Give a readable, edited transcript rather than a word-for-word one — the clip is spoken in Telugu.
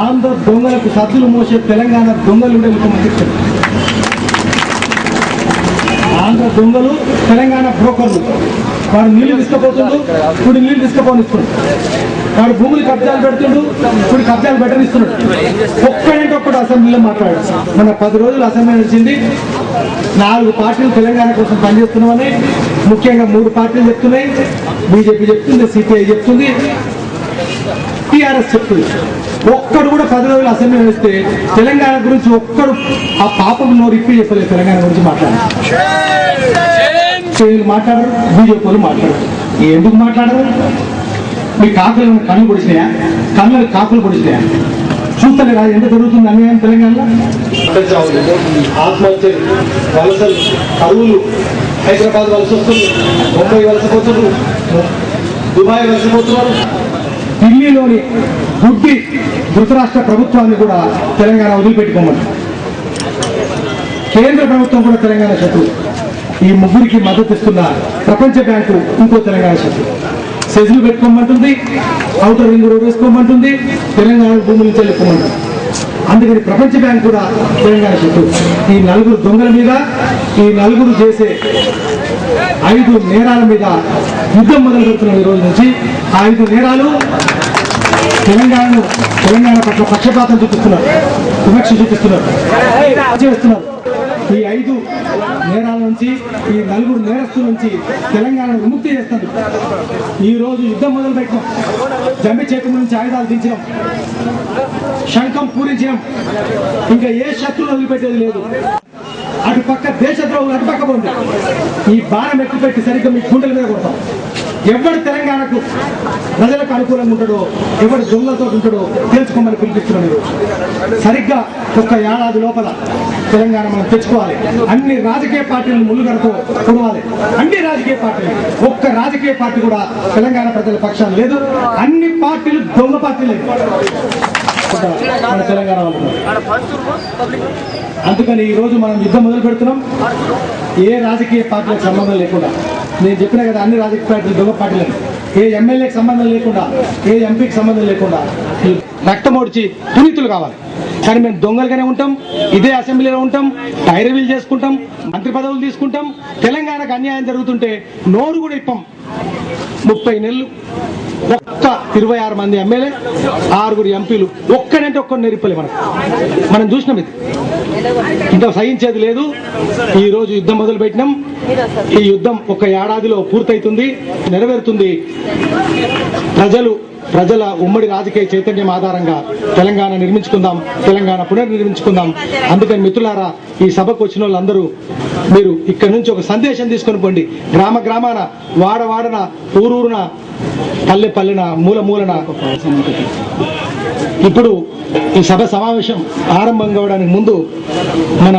ఆంధ్ర దొంగలకు సద్దులు మోసే తెలంగాణ దొంగలు ముఖ్యమంత్రి. ఆంధ్ర దొంగలు తెలంగాణ బ్రోకర్లు. వాడు నీళ్లు తీసుకుపోతుండు, ఇప్పుడు నీళ్లు తీసుకుపోనిస్తున్నాడు. వాడు భూములు కబ్జాలు పెడుతుండు, ఇప్పుడు కబ్జాలు పెట్టనిస్తున్నాడు. ఒక్కడంటే ఒక్కడు అసెంబ్లీలో మాట్లాడాడు. మన 10 రోజులు అసెంబ్లీ నడిచింది. 4 పార్టీలు తెలంగాణ కోసం పనిచేస్తున్నామని ముఖ్యంగా 3 పార్టీలు చెప్తున్నాయి. బీజేపీ చెప్తుంది, సిపిఐ చెప్తుంది, టీఆర్ఎస్ చెప్తుంది. ఒక్కడు కూడా 10 రోజులు అసెంబ్లీ నడిస్తే తెలంగాణ గురించి ఒక్కడు ఆ పాపం నోరు ఇప్పి చెప్పలేదు. తెలంగాణ గురించి మాట్లాడారు, మాట్లాడరు. బీజేపీ వాళ్ళు మాట్లాడరు. ఎందుకు మాట్లాడరు? మీ కాకులు కళ్ళు పొడిచినాయా? కళ్ళు కాకులు పొడిచినాయా? చూస్తలే రాదు ఎంత జరుగుతుంది అన్యాయం తెలంగాణలో. ఆత్మహత్యలు, వలసలు, కరువులు, హైదరాబాద్ వలస వస్తుంది, ముంబై వలసపోతున్నారు, దుబాయ్ వలసపోతున్నారు. ఢిల్లీలోని గుడ్డి ధృతరాష్ట్ర ప్రభుత్వాన్ని కూడా తెలంగాణ వదిలిపెట్టుకోమని కేంద్ర ప్రభుత్వం కూడా తెలంగాణ శత్రువు. ఈ ముగ్గురికి మద్దతు ఇస్తున్న ప్రపంచ బ్యాంకు ఇంకో తెలంగాణ శత్రువు. సెజ్లు పెట్టుకోమంటుంది, ఔటర్ రింగ్ రోడ్ వేసుకోమంటుంది, తెలంగాణ భూములు చెల్లిపోమంటుంది. అందుకని ప్రపంచ బ్యాంక్ కూడా తెలంగాణ శత్రువు. ఈ 4 దొంగల మీద, ఈ 4 చేసే 5 నేరాల మీద యుద్ధం మొదలు పెడుతున్నాం. ఈ రోజు నుంచి ఆ 5 నేరాలు తెలంగాణ పట్ల పక్షపాతం చూపిస్తున్నారు, వివక్ష చూపిస్తున్నారు, చేస్తున్నారు. ఈ 5 నేరాల నుంచి, ఈ 4 నేరస్తుల నుంచి తెలంగాణను విముక్తి చేస్తారు. ఈ రోజు యుద్ధం మొదలు పెట్టినాం. జమ్మి చేతుల నుంచి ఆయుధాలు దించినాం, శంఖం పూరించినాం. ఇంకా ఏ శత్రువులు వదిలిపెట్టేది లేదు. అటు పక్క దేశద్రోహులు అటు పక్క ఉంది. ఈ భారం ఎక్కుపెట్టి సరిగ్గా మీ గుండెల మీద కొడతాం. ఎవడు తెలంగాణకు ప్రజలకు అనుకూలంగా ఉంటాడో, ఎవడు దొంగలతో ఉంటాడో తెలుసుకోమని పిలిపిస్తున్నాడు. సరిగ్గా 1 ఏడాది లోపల తెలంగాణ మనం తెచ్చుకోవాలి. అన్ని రాజకీయ పార్టీలను ముళ్ళుగడతో కొడవాలి. అన్ని రాజకీయ పార్టీలు, ఒక్క రాజకీయ పార్టీ కూడా తెలంగాణ ప్రజల పక్షాలు లేదు. అన్ని పార్టీలు దొంగ పార్టీలు మన తెలంగాణ వాళ్ళు. అందుకని ఈ రోజు మనం యుద్ధం మొదలు పెడుతున్నాం. ఏ రాజకీయ పార్టీలకు సంబంధం లేకుండా, నేను చెప్పినా కదా అన్ని రాజకీయ పార్టీలు దొంగ పార్టీలను, ఏ ఎమ్మెల్యేకి సంబంధం లేకుండా, ఏ ఎంపీకి సంబంధం లేకుండా రక్తమోడ్చి పునీతులు కావాలి. కానీ మేము దొంగలుగానే ఉంటాం, ఇదే అసెంబ్లీలో ఉంటాం, టైర్ వీల్ చేసుకుంటాం, మంత్రి పదవులు తీసుకుంటాం. తెలంగాణకు అన్యాయం జరుగుతుంటే నోరు కూడా ఇప్పం. 30 నెలలు ఒక్క 26 మంది ఎమ్మెల్యే, 6 ఎంపీలు, ఒక్కడంటే ఒక్కడు నేర్పలే. మనం చూసినాం. ఇది ఇంకా సహించేది లేదు. ఈ రోజు యుద్ధం మొదలు పెట్టినాం. ఈ యుద్ధం 1 ఏడాదిలో పూర్తవుతుంది, నెరవేరుతుంది. ప్రజల ఉమ్మడి రాజకీయ చైతన్యం ఆధారంగా తెలంగాణ నిర్మించుకుందాం, తెలంగాణ పునర్నిర్మించుకుందాం. అందుకని మిత్రులారా, ఈ సభకు వచ్చిన వాళ్ళందరూ మీరు ఇక్కడ నుంచి ఒక సందేశం తీసుకొని పోండి. గ్రామాన, వాడవాడన, ఊరూరున, పల్లెన, మూలన. ఇప్పుడు ఈ సభ సమావేశం ఆరంభం కావడానికి ముందు మన